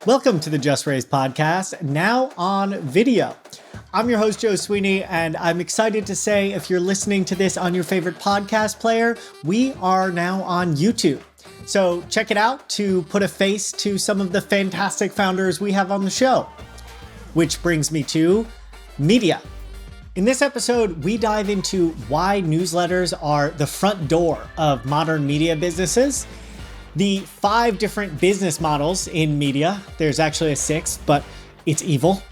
Welcome to the Just Raised podcast, now on video. I'm your host, Joe Sweeney, and I'm excited to say if you're listening to this on your favorite podcast player, we are now on YouTube. So check it out to put a face to some of the fantastic founders we have on the show. Which brings me to media. In this episode, we dive into why newsletters are the front door of modern media businesses, the 5 different business models in media. There's actually a 6th, but it's evil.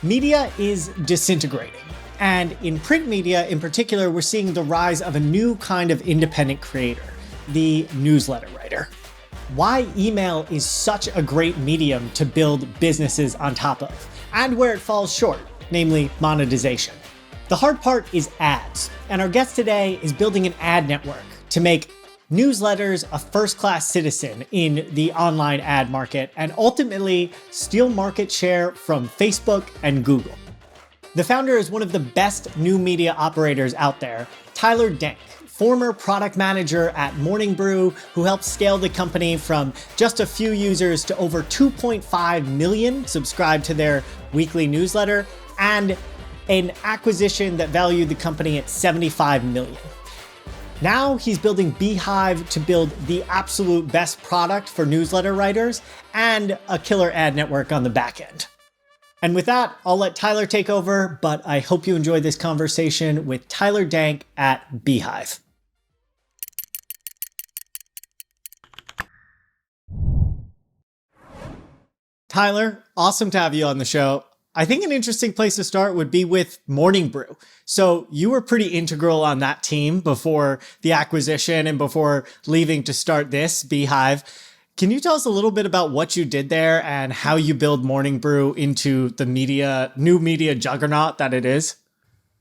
Media is disintegrating. And in print media in particular, we're seeing the rise of a new kind of independent creator, the newsletter writer. Why email is such a great medium to build businesses on top of, and where it falls short, namely monetization. The hard part is ads, and our guest today is building an ad network to make newsletters a first-class citizen in the online ad market and ultimately steal market share from Facebook and Google. The founder is one of the best new media operators out there, Tyler Dent, former product manager at Morning Brew, who helped scale the company from just a few users to over 2.5 million subscribed to their weekly newsletter, and an acquisition that valued the company at 75 million. Now he's building Beehiiv to build the absolute best product for newsletter writers and a killer ad network on the back end. And with that, I'll let Tyler take over, but I hope you enjoy this conversation with Tyler Dent at Beehiiv. Tyler, awesome to have you on the show. I think an interesting place to start would be with Morning Brew. So you were pretty integral on that team before the acquisition and before leaving to start this, Beehiiv. Can you tell us a little bit about what you did there and how you build Morning Brew into the new media juggernaut that it is?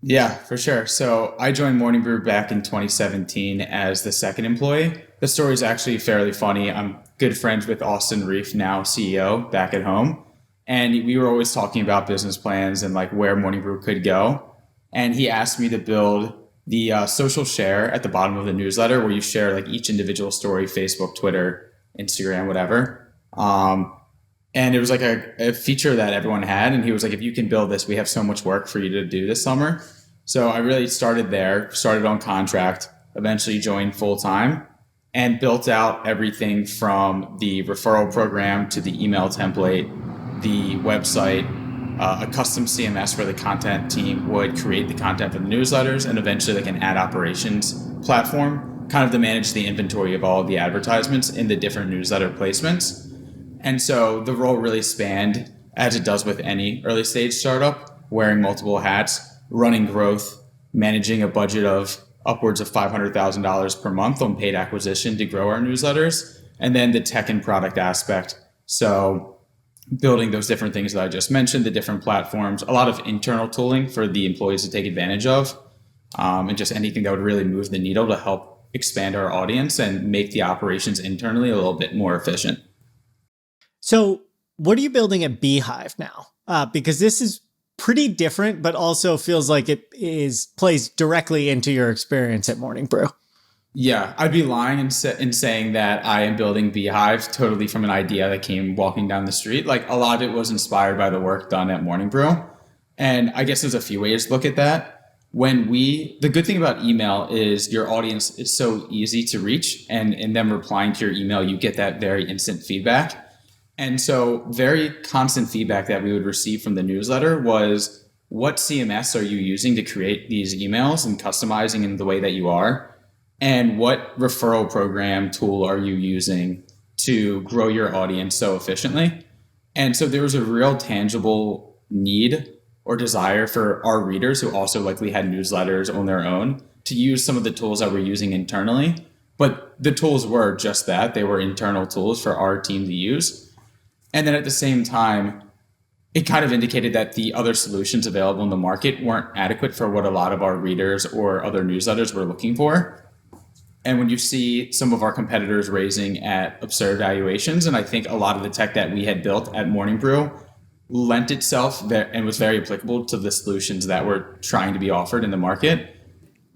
Yeah, for sure. So I joined Morning Brew back in 2017 as the second employee. The story is actually fairly funny. I'm good friends with Austin Reef, now CEO, back at home. And we were always talking about business plans and like where Morning Brew could go. And he asked me to build the social share at the bottom of the newsletter where you share like each individual story, Facebook, Twitter, Instagram, whatever. And it was like a feature that everyone had. And he was like, if you can build this, we have so much work for you to do this summer. So I really started there, started on contract, eventually joined full time and built out everything from the referral program to the email template, the website, a custom CMS where the content team would create the content for the newsletters, and eventually like an ad operations platform kind of to manage the inventory of all of the advertisements in the different newsletter placements. And so the role really spanned, as it does with any early stage startup, wearing multiple hats, running growth, managing a budget of upwards of $500,000 per month on paid acquisition to grow our newsletters, and then the tech and product aspect. So building those different things that I just mentioned, the different platforms, a lot of internal tooling for the employees to take advantage of, and just anything that would really move the needle to help expand our audience and make the operations internally a little bit more efficient. So what are you building at Beehiiv now? Because this is pretty different, but also feels like it plays directly into your experience at Morning Brew. Yeah, I'd be lying in saying that I am building Beehiiv totally from an idea that came walking down the street. Like a lot of it was inspired by the work done at Morning Brew. And I guess there's a few ways to look at that. The good thing about email is your audience is so easy to reach, and in them replying to your email, you get that very instant feedback. And so very constant feedback that we would receive from the newsletter was, what CMS are you using to create these emails and customizing in the way that you are? And what referral program tool are you using to grow your audience so efficiently? And so there was a real tangible need or desire for our readers who also likely had newsletters on their own to use some of the tools that we're using internally. But the tools were just that. They were internal tools for our team to use. And then at the same time, it kind of indicated that the other solutions available in the market weren't adequate for what a lot of our readers or other newsletters were looking for. And when you see some of our competitors raising at absurd valuations, and I think a lot of the tech that we had built at Morning Brew lent itself and was very applicable to the solutions that were trying to be offered in the market.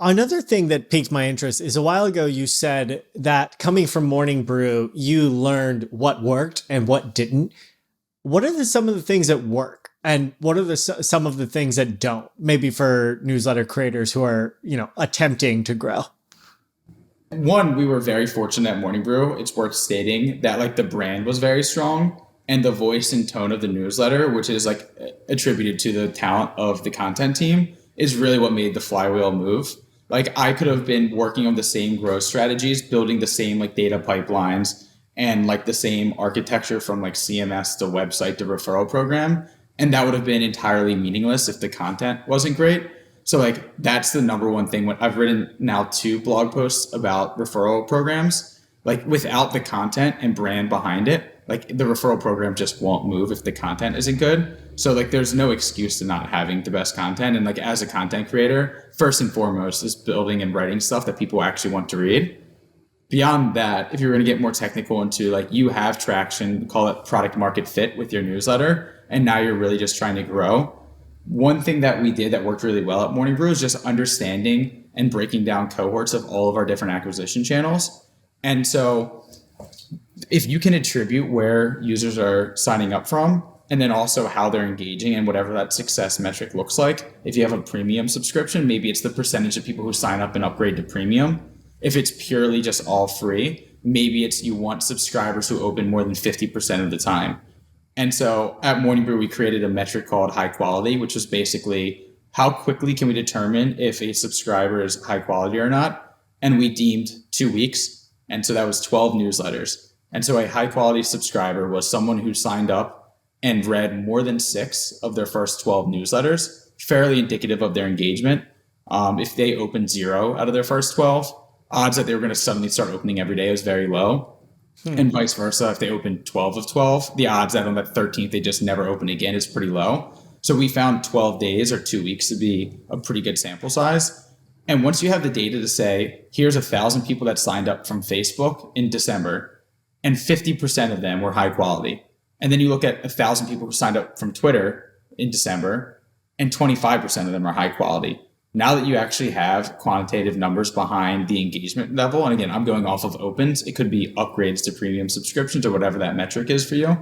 Another thing that piqued my interest is a while ago you said that coming from Morning Brew, you learned what worked and what didn't. What are some of the things that work, and what are some of the things that don't? Maybe for newsletter creators who are, attempting to grow. One, we were very fortunate at Morning Brew. It's worth stating that like the brand was very strong, and the voice and tone of the newsletter, which is like attributed to the talent of the content team, is really what made the flywheel move. Like I could have been working on the same growth strategies, building the same like data pipelines and like the same architecture from like CMS to website to referral program. And that would have been entirely meaningless if the content wasn't great. So like that's the number one thing. When I've written now 2 blog posts about referral programs, like without the content and brand behind it, like the referral program just won't move if the content isn't good. So like there's no excuse to not having the best content. And like as a content creator, first and foremost is building and writing stuff that people actually want to read. Beyond that, if you're going to get more technical into like you have traction, call it product market fit with your newsletter, and now you're really just trying to grow. One thing that we did that worked really well at Morning Brew is just understanding and breaking down cohorts of all of our different acquisition channels. And so if you can attribute where users are signing up from, and then also how they're engaging and whatever that success metric looks like. If you have a premium subscription, maybe it's the percentage of people who sign up and upgrade to premium. If it's purely just all free, maybe it's you want subscribers who open more than 50% of the time. And so at Morning Brew, we created a metric called high quality, which was basically how quickly can we determine if a subscriber is high quality or not? And we deemed 2 weeks. And so that was 12 newsletters. And so a high quality subscriber was someone who signed up and read more than 6 of their first 12 newsletters, fairly indicative of their engagement. If they opened 0 out of their first 12, odds that they were going to suddenly start opening every day was very low. And vice versa, if they opened 12 of 12, the odds that on that 13th they just never open again is pretty low. So we found 12 days or 2 weeks to be a pretty good sample size. And once you have the data to say, here's 1,000 people that signed up from Facebook in December, and 50% of them were high quality. And then you look at 1,000 people who signed up from Twitter in December, and 25% of them are high quality. Now that you actually have quantitative numbers behind the engagement level, and again, I'm going off of opens, it could be upgrades to premium subscriptions or whatever that metric is for you.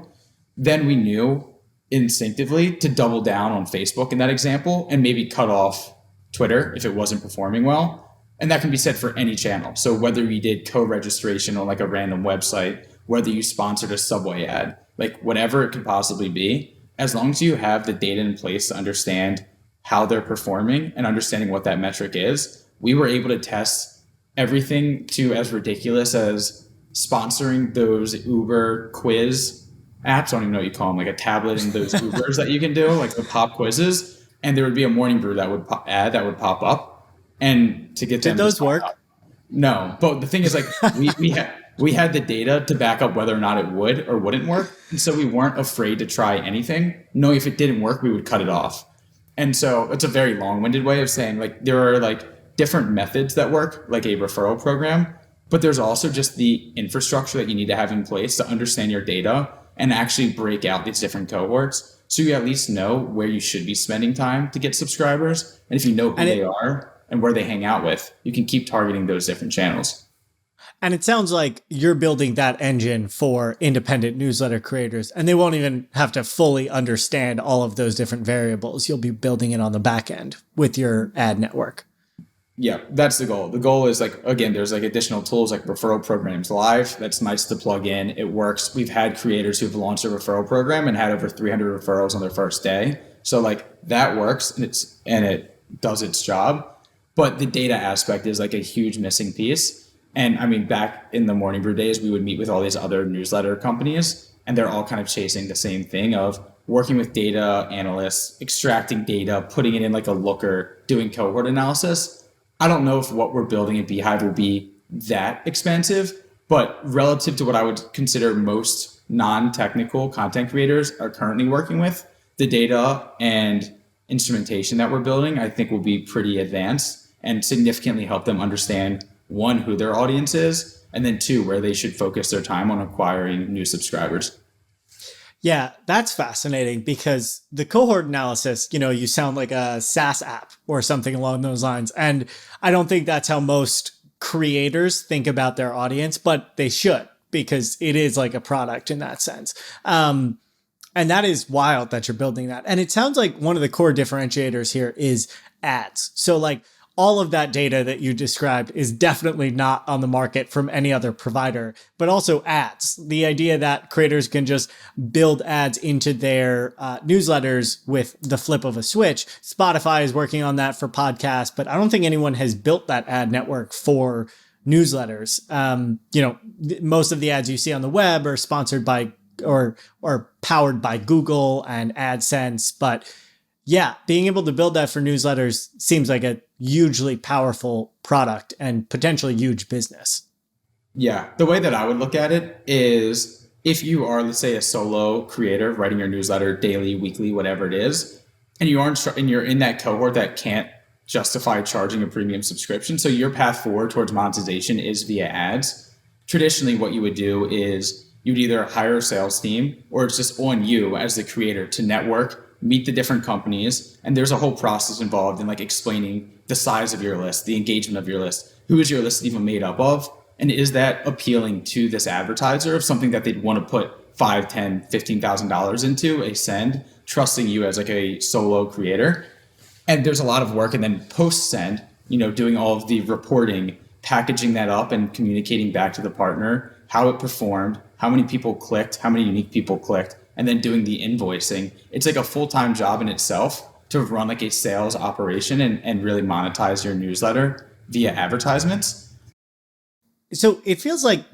Then we knew instinctively to double down on Facebook in that example and maybe cut off Twitter if it wasn't performing well. And that can be said for any channel. So whether you did co-registration on like a random website, whether you sponsored a Subway ad, like whatever it could possibly be, as long as you have the data in place to understand how they're performing and understanding what that metric is, we were able to test everything to as ridiculous as sponsoring those Uber quiz apps. I don't even know what you call them, like a tablet and those Ubers that you can do, like the pop quizzes. And there would be a Morning Brew that would pop up. And to get them Did those work? No, but the thing is, like we had the data to back up whether or not it would or wouldn't work, and so we weren't afraid to try anything. Knowing if it didn't work, we would cut it off. And so it's a very long-winded way of saying like there are like different methods that work, like a referral program, but there's also just the infrastructure that you need to have in place to understand your data and actually break out these different cohorts, so you at least know where you should be spending time to get subscribers, and if you know who they are and where they hang out with, you can keep targeting those different channels. And it sounds like you're building that engine for independent newsletter creators, and they won't even have to fully understand all of those different variables. You'll be building it on the back end with your ad network. Yeah, that's the goal. The goal is like, again, there's like additional tools like referral programs live. That's nice to plug in. It works. We've had creators who've launched a referral program and had over 300 referrals on their first day. So like that works and it does its job. But the data aspect is like a huge missing piece. And I mean, back in the Morning Brew days, we would meet with all these other newsletter companies, and they're all kind of chasing the same thing of working with data analysts, extracting data, putting it in like a looker, doing cohort analysis. I don't know if what we're building at Beehiiv will be that expensive, but relative to what I would consider most non-technical content creators are currently working with, the data and instrumentation that we're building, I think will be pretty advanced and significantly help them understand, one, who their audience is, and then two, where they should focus their time on acquiring new subscribers. Yeah, that's fascinating because the cohort analysis, you sound like a SaaS app or something along those lines. And I don't think that's how most creators think about their audience, but they should, because it is like a product in that sense. And that is wild that you're building that. And it sounds like one of the core differentiators here is ads. So like all of that data that you described is definitely not on the market from any other provider, but also ads. The idea that creators can just build ads into their newsletters with the flip of a switch. Spotify is working on that for podcasts, but I don't think anyone has built that ad network for newsletters. Most of the ads you see on the web are sponsored by or powered by Google and AdSense. But yeah, being able to build that for newsletters seems like a hugely powerful product and potentially huge business. Yeah. The way that I would look at it is if you are, let's say, a solo creator writing your newsletter daily, weekly, whatever it is, and you're in that cohort that can't justify charging a premium subscription. So your path forward towards monetization is via ads. Traditionally, what you would do is you'd either hire a sales team or it's just on you as the creator to network, meet the different companies. And there's a whole process involved in like explaining the size of your list, the engagement of your list. Who is your list even made up of? And is that appealing to this advertiser of something that they'd want to put $5, $10, $15,000 into a send, trusting you as like a solo creator? And there's a lot of work. And then post send, doing all of the reporting, packaging that up and communicating back to the partner, how it performed, how many people clicked, how many unique people clicked, and then doing the invoicing. It's like a full-time job in itself to run like a sales operation and really monetize your newsletter via advertisements. So it feels like,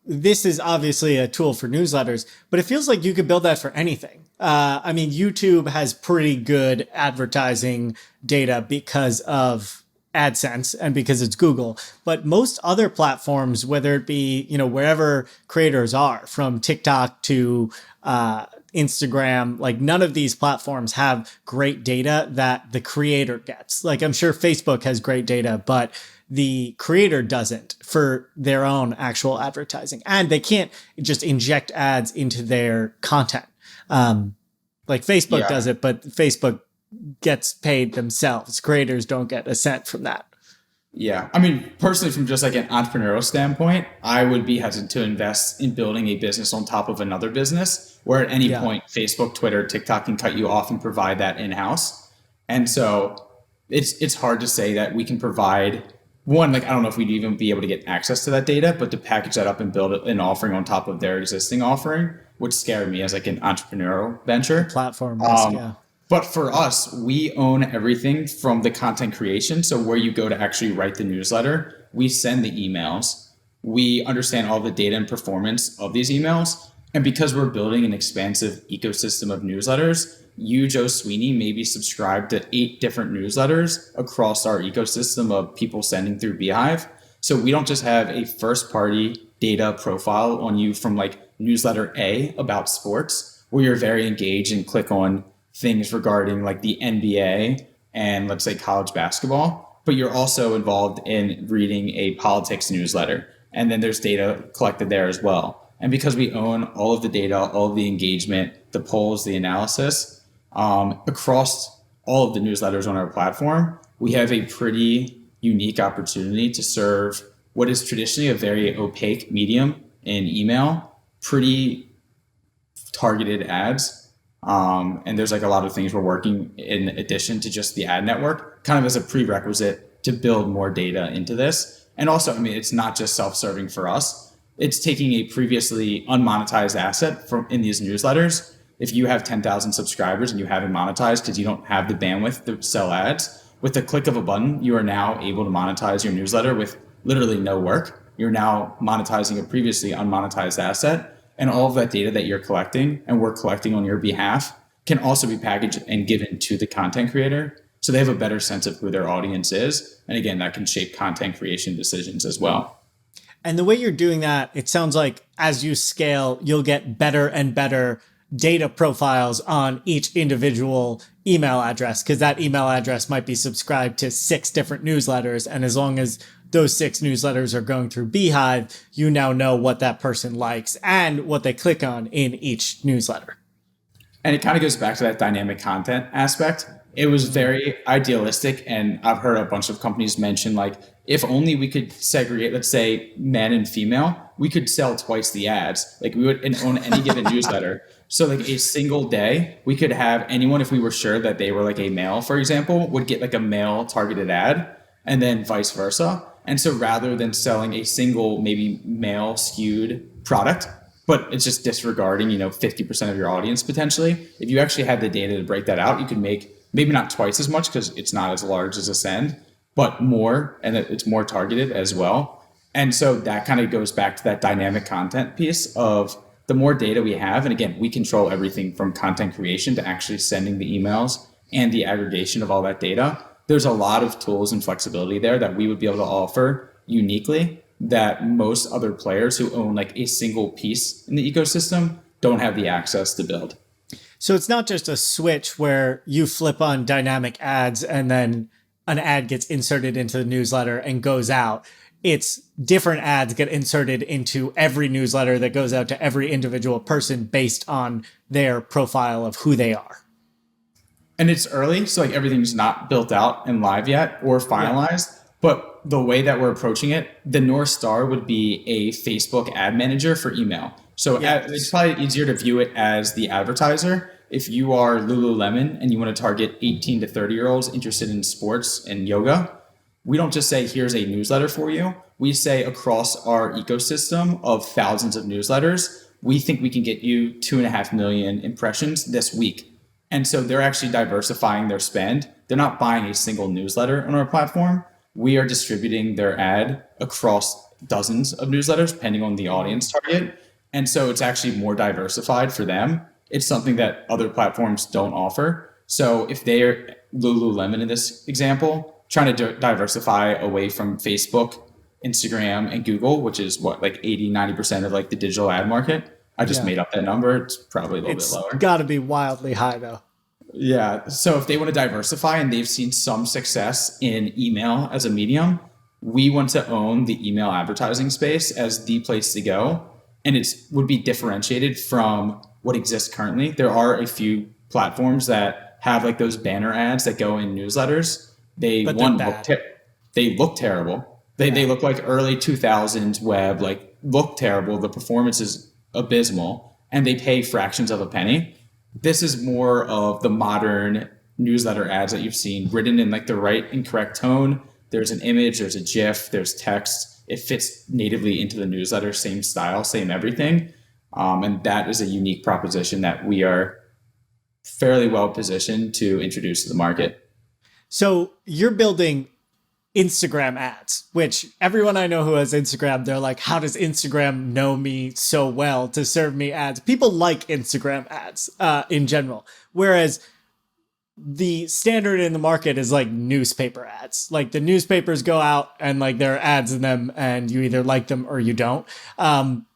this is obviously a tool for newsletters, but it feels like you could build that for anything. YouTube has pretty good advertising data because of AdSense and because it's Google, but most other platforms, whether it be, wherever creators are, from TikTok to Instagram, like none of these platforms have great data that the creator gets. Like I'm sure Facebook has great data, but the creator doesn't for their own actual advertising. And they can't just inject ads into their content. Like Facebook does it, but Facebook gets paid themselves. Creators don't get a cent from that. Yeah. I mean, personally, from just like an entrepreneurial standpoint, I would be hesitant to invest in building a business on top of another business where at any point, Facebook, Twitter, TikTok can cut you off and provide that in-house. And so it's hard to say that we can provide one, like, I don't know if we'd even be able to get access to that data, but to package that up and build an offering on top of their existing offering would scare me as like an entrepreneurial venture. Platform risk, yeah. But for us, we own everything from the content creation. So where you go to actually write the newsletter, we send the emails. We understand all the data and performance of these emails. And because we're building an expansive ecosystem of newsletters, you, Joe Sweeney, may be subscribed to 8 different newsletters across our ecosystem of people sending through Beehiiv. So we don't just have a first party data profile on you from like newsletter A about sports, where you're very engaged and click on things regarding like the NBA and let's say college basketball, but you're also involved in reading a politics newsletter. And then there's data collected there as well. And because we own all of the data, all of the engagement, the polls, the analysis, across all of the newsletters on our platform, we have a pretty unique opportunity to serve what is traditionally a very opaque medium in email, pretty targeted ads. And there's like a lot of things we're working in addition to just the ad network, kind of as a prerequisite to build more data into this. And also, I mean, it's not just self-serving for us. It's taking a previously unmonetized asset from in these newsletters. If you have 10,000 subscribers and you haven't monetized because you don't have the bandwidth to sell ads, with the click of a button, you are now able to monetize your newsletter with literally no work. You're now monetizing a previously unmonetized asset. And all of that data that you're collecting and we're collecting on your behalf can also be packaged and given to the content creator. So they have a better sense of who their audience is. And again, that can shape content creation decisions as well. And the way you're doing that, it sounds like as you scale, you'll get better and better data profiles on each individual email address, because that email address might be subscribed to 6 different newsletters. And as long as those 6 newsletters are going through Beehiiv, you now know what that person likes and what they click on in each newsletter. And it kind of goes back to that dynamic content aspect. It was very idealistic. And I've heard a bunch of companies mention, like, if only we could segregate, let's say, men and female, we could sell twice the ads. Like we would on any given newsletter, So like a single day, we could have anyone, if we were sure that they were like a male, for example, would get like a male targeted ad, and then vice versa. And so rather than selling a single, maybe male skewed product, but it's just disregarding, 50% of your audience potentially, if you actually had the data to break that out, you could make maybe not twice as much because it's not as large as Ascend, but more, and it's more targeted as well. And so that kind of goes back to that dynamic content piece of the more data we have. And again, we control everything from content creation to actually sending the emails and the aggregation of all that data. There's a lot of tools and flexibility there that we would be able to offer uniquely that most other players who own like a single piece in the ecosystem don't have the access to build. So it's not just a switch where you flip on dynamic ads and then an ad gets inserted into the newsletter and goes out. It's different ads get inserted into every newsletter that goes out to every individual person based on their profile of who they are. And it's early, so like everything's not built out and live yet or finalized. Yeah. But the way that we're approaching it, the North Star would be a Facebook ad manager for email. So it's probably easier to view it as the advertiser. If you are Lululemon and you want to target 18 to 30-year-olds interested in sports and yoga, we don't just say, here's a newsletter for you. We say across our ecosystem of thousands of newsletters, we think we can get you 2.5 million impressions this week. And so they're actually diversifying their spend. They're not buying a single newsletter on our platform. We are distributing their ad across dozens of newsletters, depending on the audience target. And so it's actually more diversified for them. It's something that other platforms don't offer. So if they're Lululemon in this example, trying to diversify away from Facebook, Instagram, and Google, which is what, like 80, 90% of like the digital ad market. I just made up that number. It's probably a little bit lower. It's got to be wildly high though. Yeah. So if they want to diversify and they've seen some success in email as a medium, we want to own the email advertising space as the place to go. And it would be differentiated from what exists currently. There are a few platforms that have like those banner ads that go in newsletters. They look terrible. They look like early 2000s web, like look terrible. The performance is abysmal, and they pay fractions of a penny. This is more of the modern newsletter ads that you've seen, written in like the right and correct tone. There's an image, there's a GIF, there's text. It fits natively into the newsletter, same style, same everything. And that is a unique proposition that we are fairly well positioned to introduce to the market. So you're building Instagram ads, which everyone I know who has Instagram, they're like, how does Instagram know me so well to serve me ads? People like Instagram ads in general. Whereas the standard in the market is like newspaper ads. Like the newspapers go out and like there are ads in them and you either like them or you don't.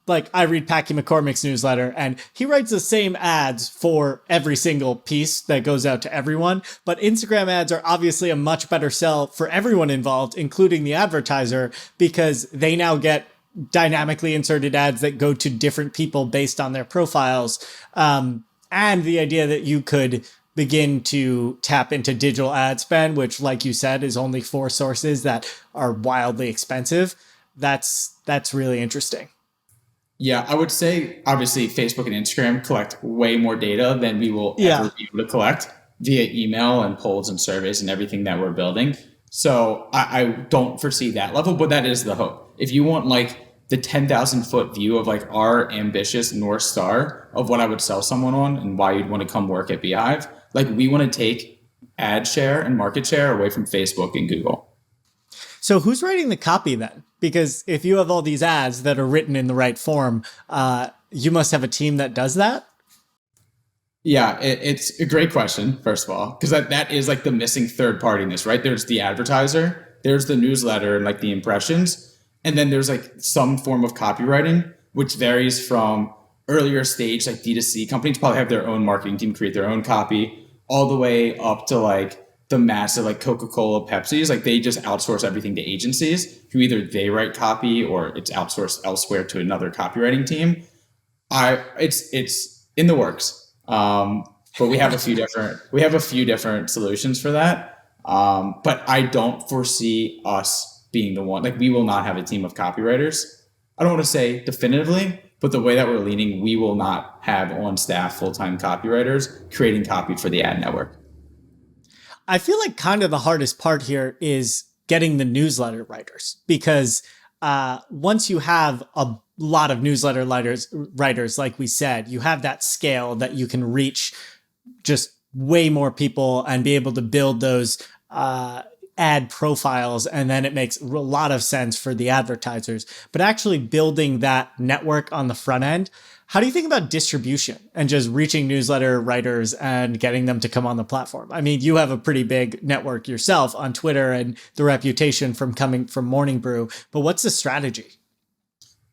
Like I read Packy McCormick's newsletter and he writes the same ads for every single piece that goes out to everyone. But Instagram ads are obviously a much better sell for everyone involved, including the advertiser, because they now get dynamically inserted ads that go to different people based on their profiles. And the idea that you could begin to tap into digital ad spend, which, like you said, is only 4 sources that are wildly expensive. That's really interesting. Yeah, I would say obviously Facebook and Instagram collect way more data than we will ever be able to collect via email and polls and surveys and everything that we're building. So I don't foresee that level, but that is the hope. If you want like the 10,000 foot view of like our ambitious North Star of what I would sell someone on and why you'd want to come work at Beehiiv, like we want to take ad share and market share away from Facebook and Google. So who's writing the copy then? Because if you have all these ads that are written in the right form, you must have a team that does that? Yeah, it's a great question, first of all, because that is like the missing third party in this, right? There's the advertiser, there's the newsletter and like the impressions, and then there's like some form of copywriting, which varies from earlier stage, like D2C companies probably have their own marketing team, create their own copy, all the way up to like the massive like Coca-Cola, Pepsi's, like they just outsource everything to agencies who either they write copy or it's outsourced elsewhere to another copywriting team. It's in the works. But we have a few different solutions for that. But I don't foresee us being the one, like we will not have a team of copywriters. I don't want to say definitively, But the way that we're leaning, we will not have on staff full-time copywriters creating copy for the ad network. I feel like kind of the hardest part here is getting the newsletter writers, because once you have a lot of newsletter writers, like we said, you have that scale that you can reach just way more people and be able to build those ad profiles. And then it makes a lot of sense for the advertisers. But actually building that network on the front end, how do you think about distribution and just reaching newsletter writers and getting them to come on the platform? I mean, you have a pretty big network yourself on Twitter and the reputation from coming from Morning Brew, but what's the strategy?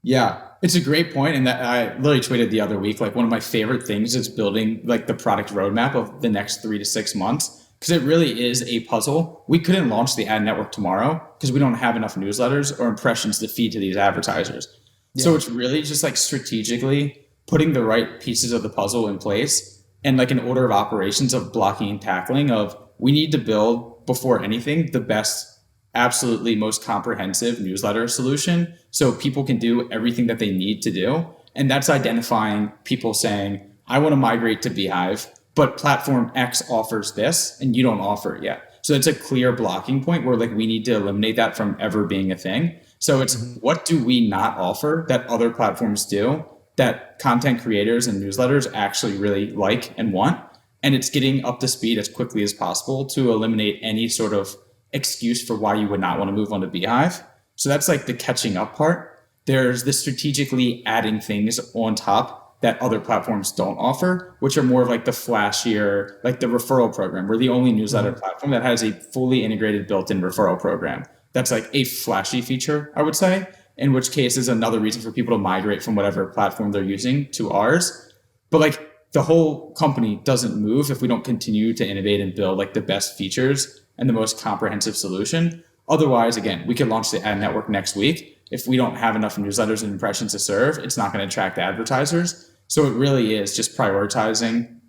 Yeah, it's a great point. And that I literally tweeted the other week, like one of my favorite things is building like the product roadmap of the next 3 to 6 months, because it really is a puzzle. We couldn't launch the ad network tomorrow because we don't have enough newsletters or impressions to feed to these advertisers. Yeah. So it's really just like strategically putting the right pieces of the puzzle in place and like an order of operations of blocking and tackling of we need to build before anything the best, absolutely most comprehensive newsletter solution so people can do everything that they need to do. And that's identifying people saying, I want to migrate to Beehiiv, but platform X offers this and you don't offer it yet. So it's a clear blocking point where like we need to eliminate that from ever being a thing. So it's what do we not offer that other platforms do that content creators and newsletters actually really like and want. And it's getting up to speed as quickly as possible to eliminate any sort of excuse for why you would not want to move on to Beehiiv. So that's like the catching up part. There's the strategically adding things on top that other platforms don't offer, which are more of like the flashier, like the referral program. We're the only newsletter platform that has a fully integrated built-in referral program. That's like a flashy feature, I would say, in which case is another reason for people to migrate from whatever platform they're using to ours. But like the whole company doesn't move if we don't continue to innovate and build like the best features and the most comprehensive solution. Otherwise, again, we could launch the ad network next week. If we don't have enough newsletters and impressions to serve, it's not going to attract advertisers. So it really is just prioritizing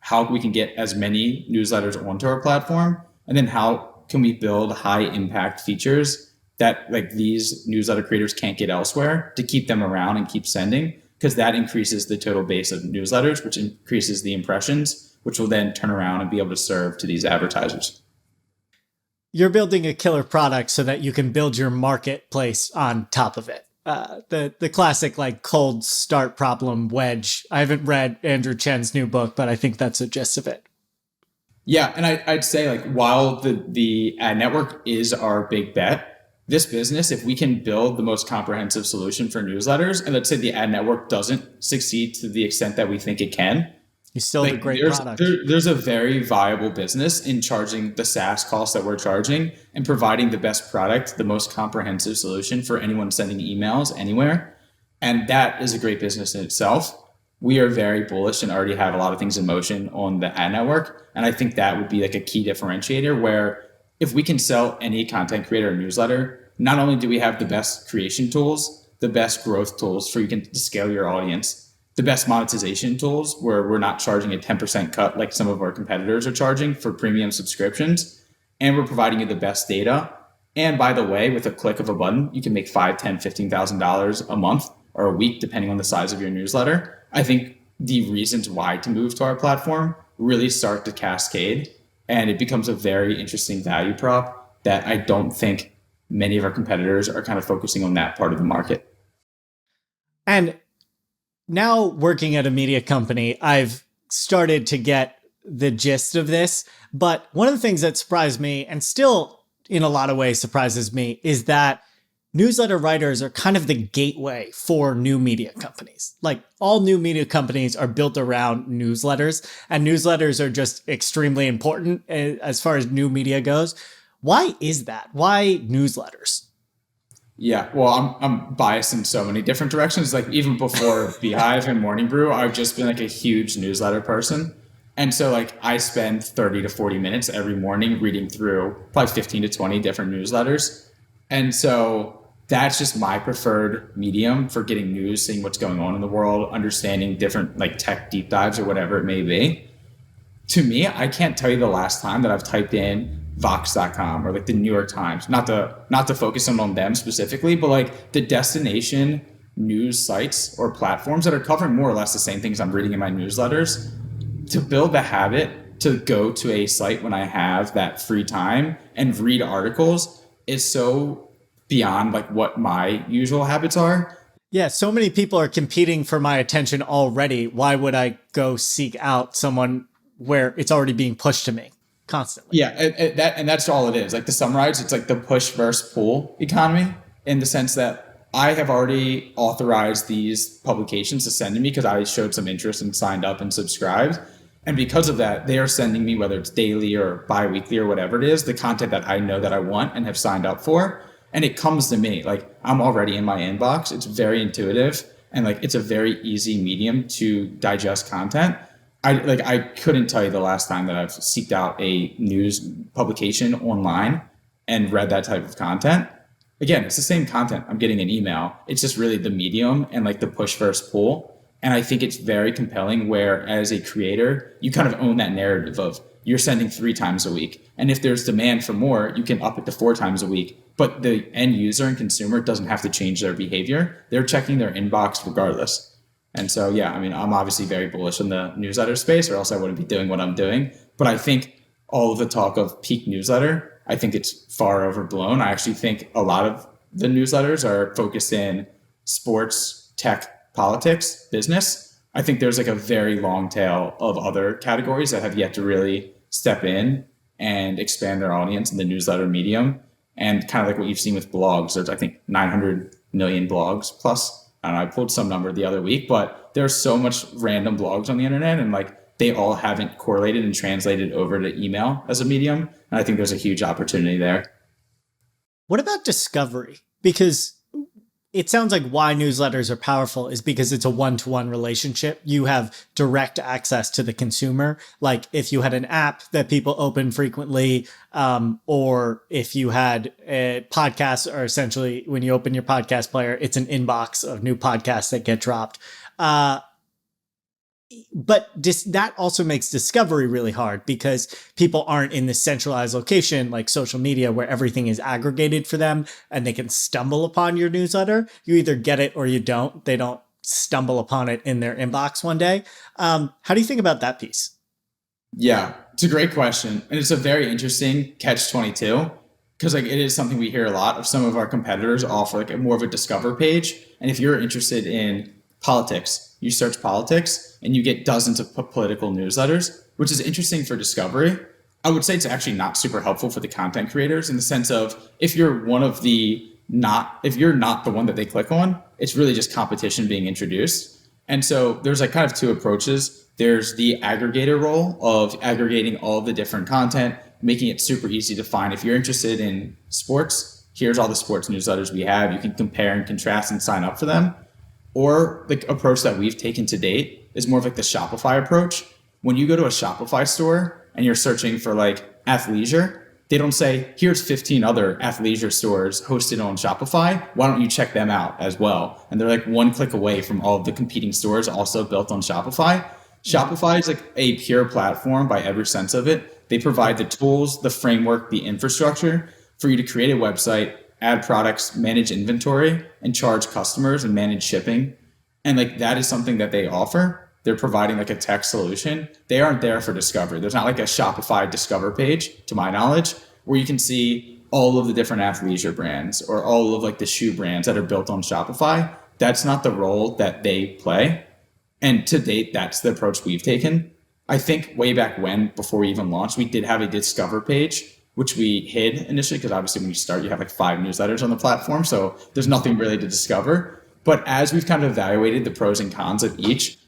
how we can get as many newsletters onto our platform, and then how can we build high impact features that like these newsletter creators can't get elsewhere to keep them around and keep sending, because that increases the total base of newsletters, which increases the impressions, which will then turn around and be able to serve to these advertisers. You're building a killer product so that you can build your marketplace on top of it. The classic like cold start problem wedge. I haven't read Andrew Chen's new book, but I think that's the gist of it. Yeah, and I'd say like while the ad network is our big bet, this business, if we can build the most comprehensive solution for newsletters, and let's say the ad network doesn't succeed to the extent that we think it can, you still have a great product. There's a very viable business in charging the SaaS costs that we're charging and providing the best product, the most comprehensive solution for anyone sending emails anywhere. And that is a great business in itself. We are very bullish and already have a lot of things in motion on the ad network. And I think that would be like a key differentiator where if we can sell any content creator or newsletter, not only do we have the best creation tools, the best growth tools for you to scale your audience, the best monetization tools where we're not charging a 10% cut like some of our competitors are charging for premium subscriptions, and we're providing you the best data. And by the way, with a click of a button, you can make $5,000, $10,000, $15,000 a month or a week, depending on the size of your newsletter. I think the reasons why to move to our platform really start to cascade, and it becomes a very interesting value prop that I don't think many of our competitors are kind of focusing on that part of the market. And now working at a media company, I've started to get the gist of this. But one of the things that surprised me, and still in a lot of ways surprises me, is that newsletter writers are kind of the gateway for new media companies. Like all new media companies are built around newsletters, and newsletters are just extremely important as far as new media goes. Why is that? Why newsletters? Yeah, well, I'm biased in so many different directions. Like even before Beehiiv and Morning Brew, I've just been like a huge newsletter person. And so like I spend 30 to 40 minutes every morning reading through probably 15 to 20 different newsletters. And so that's just my preferred medium for getting news, seeing what's going on in the world, understanding different like tech deep dives or whatever it may be. To me, I can't tell you the last time that I've typed in Vox.com or like the New York Times, not to focus on them specifically, but like the destination news sites or platforms that are covering more or less the same things I'm reading in my newsletters, to build the habit to go to a site when I have that free time and read articles is so beyond like what my usual habits are. Yeah, so many people are competing for my attention already. Why would I go seek out someone where it's already being pushed to me constantly? Yeah, and that's all it is. Like to summarize, it's like the push versus pull economy in the sense that I have already authorized these publications to send to me because I showed some interest and signed up and subscribed. And because of that, they are sending me, whether it's daily or bi-weekly or whatever it is, the content that I know that I want and have signed up for. And it comes to me. Like I'm already in my inbox. It's very intuitive and like it's a very easy medium to digest content. I couldn't tell you the last time that I've seeked out a news publication online and read that type of content. Again, it's the same content. I'm getting an email. It's just really the medium and like the push versus pull. And I think it's very compelling where as a creator, you kind of own that narrative of you're sending 3 times a week. And if there's demand for more, you can up it to 4 times a week. But the end user and consumer doesn't have to change their behavior. They're checking their inbox regardless. And so, yeah, I mean, I'm obviously very bullish in the newsletter space, or else I wouldn't be doing what I'm doing. But I think all of the talk of peak newsletter, I think it's far overblown. I actually think a lot of the newsletters are focused in sports, tech, politics, business. I think there's like a very long tail of other categories that have yet to really step in and expand their audience in the newsletter medium. And kind of like what you've seen with blogs, there's, I think, 900 million blogs plus. I don't know, I pulled some number the other week, but there's so much random blogs on the internet and like they all haven't correlated and translated over to email as a medium. And I think there's a huge opportunity there. What about discovery? Because it sounds like why newsletters are powerful is because it's a one-to-one relationship. You have direct access to the consumer. Like if you had an app that people open frequently, or if you had podcasts, or essentially when you open your podcast player, it's an inbox of new podcasts that get dropped. But that also makes discovery really hard because people aren't in this centralized location like social media where everything is aggregated for them and they can stumble upon your newsletter. You either get it or you don't. They don't stumble upon it in their inbox one day. How do you think about that piece? Yeah, it's a great question. And it's a very interesting catch-22 because like it is something we hear a lot of. Some of our competitors offer like more of a discover page. And if you're interested in politics, you search politics and you get dozens of political newsletters, which is interesting for discovery. I would say it's actually not super helpful for the content creators in the sense of if you're if you're not the one that they click on, it's really just competition being introduced. And so there's like kind of 2 approaches. There's the aggregator role of aggregating all the different content, making it super easy to find. If you're interested in sports, here's all the sports newsletters we have. You can compare and contrast and sign up for them. Or the approach that we've taken to date is more of like the Shopify approach. When you go to a Shopify store and you're searching for like athleisure, they don't say, here's 15 other athleisure stores hosted on Shopify. Why don't you check them out as well? And they're like 1 click away from all of the competing stores also built on Shopify. Shopify is like a pure platform by every sense of it. They provide the tools, the framework, the infrastructure for you to create a website, add products, manage inventory, and charge customers and manage shipping. And like that is something that they offer. They're providing like a tech solution. They aren't there for discovery. There's not like a Shopify discover page, to my knowledge, where you can see all of the different athleisure brands or all of like the shoe brands that are built on Shopify. That's not the role that they play. And to date, that's the approach we've taken. I think way back when, before we even launched, we did have a discover page, which we hid initially because obviously when you start, you have like 5 newsletters on the platform. So there's nothing really to discover. But as we've kind of evaluated the pros and cons of each,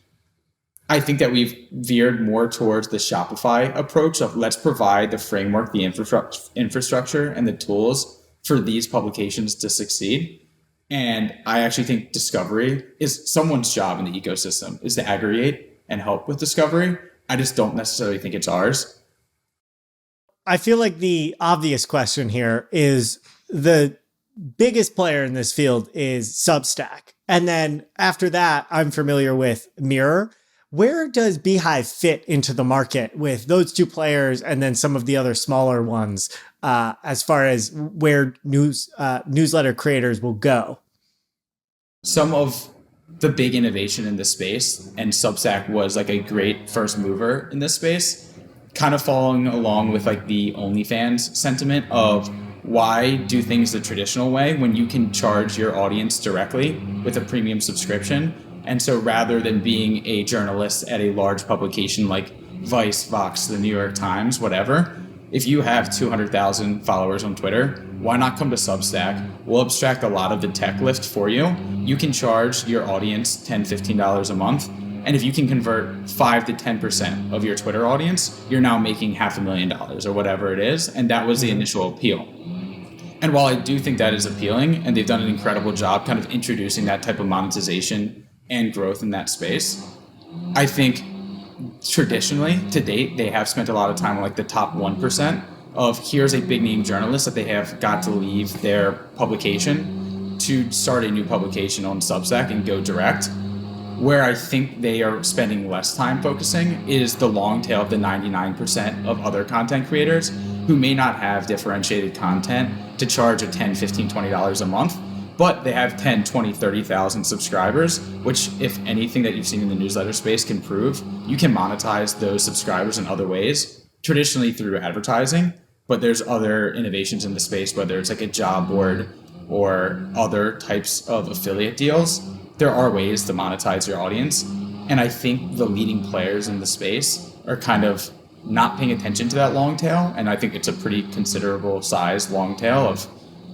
I think that we've veered more towards the Shopify approach of let's provide the framework, the infrastructure and the tools for these publications to succeed. And I actually think discovery is someone's job in the ecosystem is to aggregate and help with discovery. I just don't necessarily think it's ours. I feel like the obvious question here is the biggest player in this field is Substack. And then after that, I'm familiar with Mirror. Where does Beehiiv fit into the market with those 2 players and then some of the other smaller ones as far as where newsletter creators will go? some of the big innovation in this space, and Substack was like a great first mover in this space, kind of following along with like the OnlyFans sentiment of why do things the traditional way when you can charge your audience directly with a premium subscription. And so rather than being a journalist at a large publication like Vice, Vox, the New York Times, whatever, if you have 200,000 followers on Twitter, why not come to Substack? We'll abstract a lot of the tech lift for you. You can charge your audience $10, $15 a month. And if you can convert 5 to 10% of your Twitter audience, you're now making $500,000 or whatever it is. And that was the initial appeal. And while I do think that is appealing, and they've done an incredible job kind of introducing that type of monetization and growth in that space, I think traditionally, to date, they have spent a lot of time on like the top 1% of here's a big name journalist that they have got to leave their publication to start a new publication on Substack and go direct. Where I think they are spending less time focusing is the long tail of the 99% of other content creators who may not have differentiated content to charge a $10, $15, $20 a month, but they have 10, 20, 30,000 subscribers, which if anything that you've seen in the newsletter space can prove, you can monetize those subscribers in other ways, traditionally through advertising, but there's other innovations in the space, whether it's like a job board or other types of affiliate deals. There are ways to monetize your audience. And I think the leading players in the space are kind of not paying attention to that long tail. And I think it's a pretty considerable size long tail of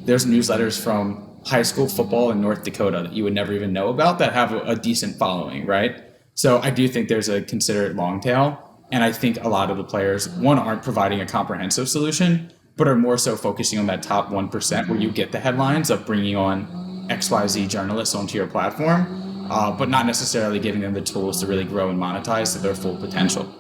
there's newsletters from high school football in North Dakota that you would never even know about that have a decent following, right? So I do think there's a considerate long tail. And I think a lot of the players, one, aren't providing a comprehensive solution, but are more so focusing on that top 1% where you get the headlines of bringing on XYZ journalists onto your platform, but not necessarily giving them the tools to really grow and monetize to their full potential.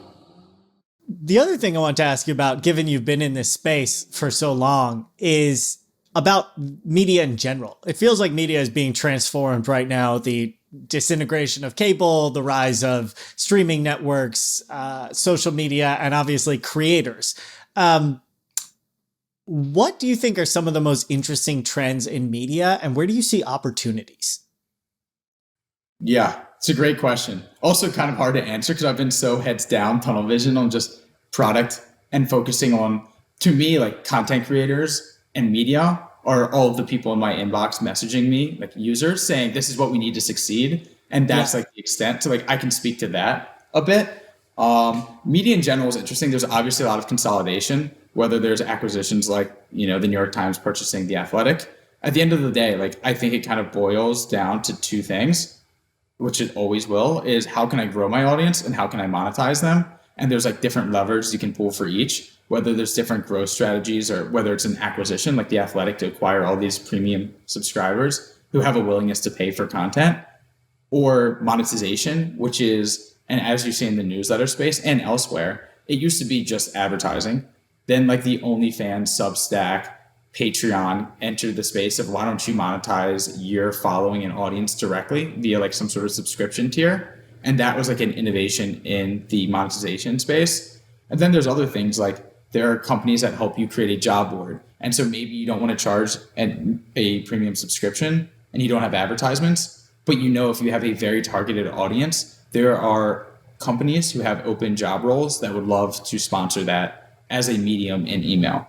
The other thing I want to ask you about, given you've been in this space for so long, is about media in general. It feels like media is being transformed right now. The disintegration of cable, the rise of streaming networks, social media, and obviously creators. What do you think are some of the most interesting trends in media, and where do you see opportunities? Yeah, it's a great question. Also kind of hard to answer because I've been so heads down, tunnel vision on just product and focusing on, to me, like content creators and media are all of the people in my inbox messaging me, like users saying, this is what we need to succeed. And that's like the extent. So like I can speak to that a bit. Media in general is interesting. There's obviously a lot of consolidation, whether there's acquisitions like, the New York Times purchasing The Athletic. At the end of the day, like I think it kind of boils down to two things, which it always will, is how can I grow my audience and how can I monetize them? And there's like different levers you can pull for each, whether there's different growth strategies or whether it's an acquisition like The Athletic to acquire all these premium subscribers who have a willingness to pay for content, or monetization, which is, and as you see in the newsletter space and elsewhere, it used to be just advertising. Then like the OnlyFans, Substack, Patreon entered the space of why don't you monetize your following and audience directly via like some sort of subscription tier. And that was like an innovation in the monetization space. And then there's other things like there are companies that help you create a job board. And so maybe you don't want to charge a premium subscription and you don't have advertisements, but if you have a very targeted audience, there are companies who have open job roles that would love to sponsor that as a medium in email.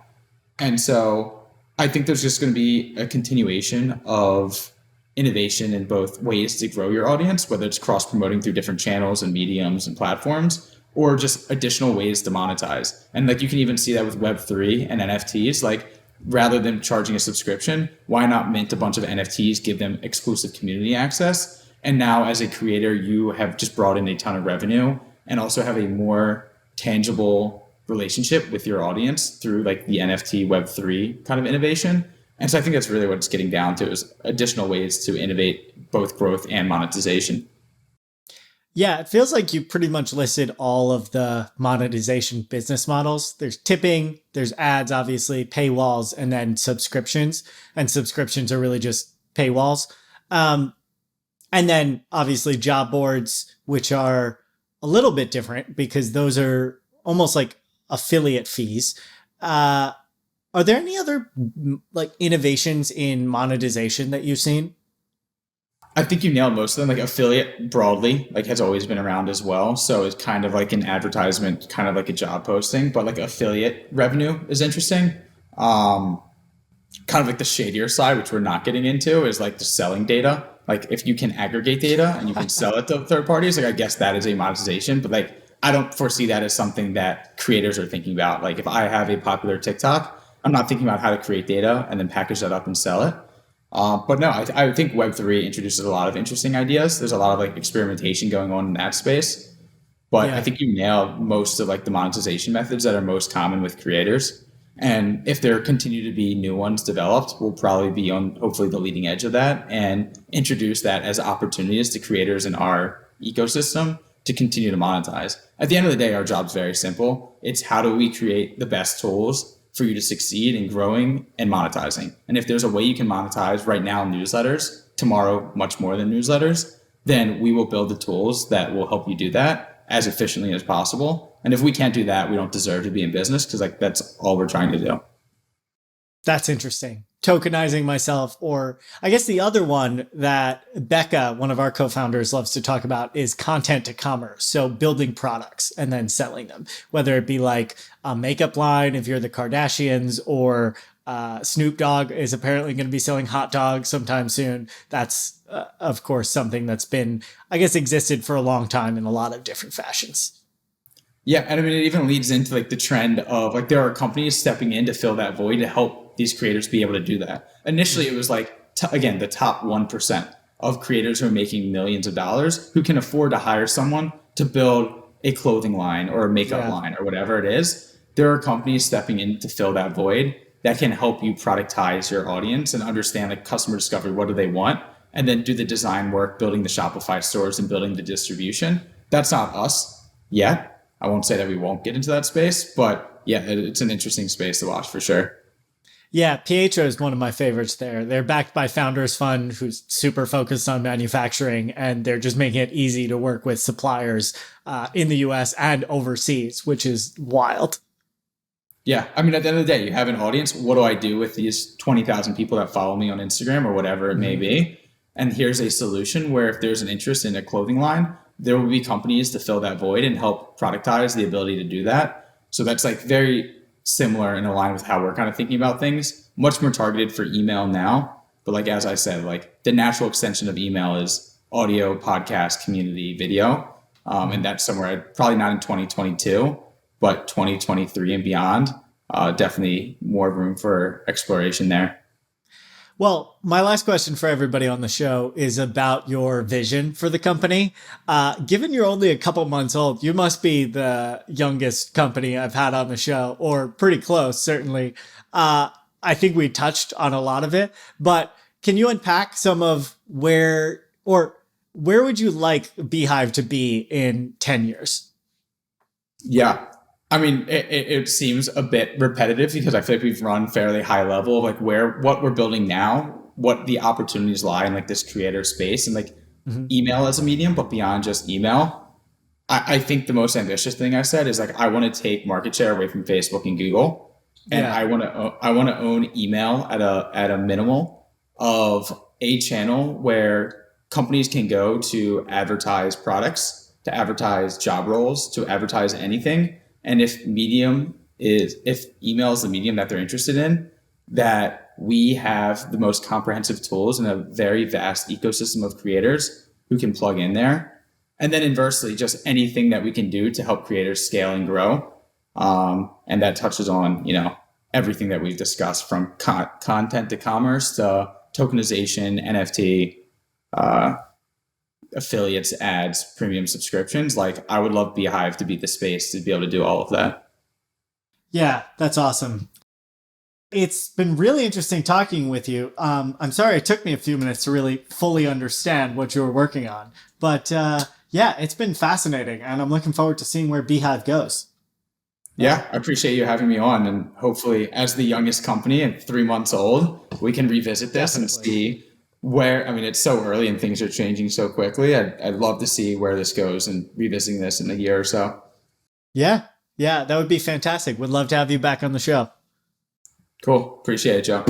And so I think there's just going to be a continuation of innovation in both ways to grow your audience, whether it's cross-promoting through different channels and mediums and platforms, or just additional ways to monetize. And like you can even see that with Web3 and NFTs, like rather than charging a subscription, why not mint a bunch of NFTs, give them exclusive community access? And now as a creator, you have just brought in a ton of revenue and also have a more tangible relationship with your audience through like the NFT Web3 kind of innovation. And so I think that's really what it's getting down to, is additional ways to innovate both growth and monetization. Yeah, it feels like you pretty much listed all of the monetization business models. There's tipping, there's ads, obviously, paywalls, and then subscriptions. And subscriptions are really just paywalls. And then obviously job boards, which are a little bit different because those are almost like affiliate fees. Are there any other like innovations in monetization that you've seen? I think you nailed most of them. Like affiliate broadly, like has always been around as well. So it's kind of like an advertisement, kind of like a job posting, but like affiliate revenue is interesting. Um, Kind of like the shadier side, which we're not getting into, is like the selling data. Like if you can aggregate data and you can sell it to third parties, like I guess that is a monetization. But like I don't foresee that as something that creators are thinking about. Like if I have a popular TikTok, I'm not thinking about how to create data and then package that up and sell it. But no, I think Web3 introduces a lot of interesting ideas. There's a lot of like experimentation going on in that space. But I Yeah. think you nailed most of like the monetization methods that are most common with creators. And if there continue to be new ones developed, we'll probably be on hopefully the leading edge of that and introduce that as opportunities to creators in our ecosystem to continue to monetize. At the end of the day, our job's very simple. It's how do we create the best tools for you to succeed in growing and monetizing. And if there's a way you can monetize right now newsletters, tomorrow much more than newsletters, then we will build the tools that will help you do that as efficiently as possible. And if we can't do that, we don't deserve to be in business because like that's all we're trying to do. That's interesting. Tokenizing myself, or I guess the other one that Becca, one of our co-founders, loves to talk about is content to commerce. So building products and then selling them, whether it be like a makeup line, if you're the Kardashians, or Snoop Dogg is apparently going to be selling hot dogs sometime soon. That's, of course, something that's been, I guess, existed for a long time in a lot of different fashions. Yeah, and I mean it even leads into like the trend of like there are companies stepping in to fill that void to help these creators be able to do that. Initially, it was like again the top 1% of creators who are making millions of dollars who can afford to hire someone to build a clothing line or a makeup line or whatever it is. There are companies stepping in to fill that void that can help you productize your audience and understand like customer discovery, what do they want, and then do the design work, building the Shopify stores and building the distribution. That's not us yet. I won't say that we won't get into that space, but yeah, it's an interesting space to watch for sure. Yeah, Pietro is one of my favorites there. They're backed by Founders Fund, who's super focused on manufacturing, and they're just making it easy to work with suppliers in the US and overseas, which is wild. Yeah, I mean, at the end of the day, you have an audience. What do I do with these 20,000 people that follow me on Instagram or whatever it may be? And here's a solution where if there's an interest in a clothing line, there will be companies to fill that void and help productize the ability to do that. So that's like very similar and aligned with how we're kind of thinking about things. Much more targeted for email now. But like, as I said, like the natural extension of email is audio, podcast, community, video. And that's somewhere probably not in 2022, but 2023 and beyond. Definitely more room for exploration there. Well, my last question for everybody on the show is about your vision for the company. Given you're only a couple months old, you must be the youngest company I've had on the show, or pretty close, certainly. I think we touched on a lot of it, but can you unpack some of where would you like Beehiiv to be in 10 years? Yeah. I mean, it seems a bit repetitive because I feel like we've run fairly high level, like what we're building now, what the opportunities lie in like this creator space and like email as a medium, but beyond just email. I think the most ambitious thing I said is like, I want to take market share away from Facebook and Google. And I want to own email at a minimal of a channel where companies can go to advertise products, to advertise job roles, to advertise anything. And if email is the medium that they're interested in, that we have the most comprehensive tools and a very vast ecosystem of creators who can plug in there. And then inversely, just anything that we can do to help creators scale and grow. And that touches on, everything that we've discussed from content to commerce to tokenization, NFT, affiliates, ads, premium subscriptions. Like I would love Beehiiv to be the space to be able to do all of that. Yeah, that's awesome. It's been really interesting talking with you. I'm sorry it took me a few minutes to really fully understand what you were working on, but yeah, it's been fascinating, and I'm looking forward to seeing where Beehiiv goes. Yeah, I appreciate you having me on, and hopefully, as the youngest company and 3 months old, we can revisit this and see where. I mean, it's so early and things are changing so quickly. I'd love to see where this goes and revisiting this in a year or so. Yeah, that would be fantastic. Would love to have you back on the show. Cool. Appreciate it, Joe.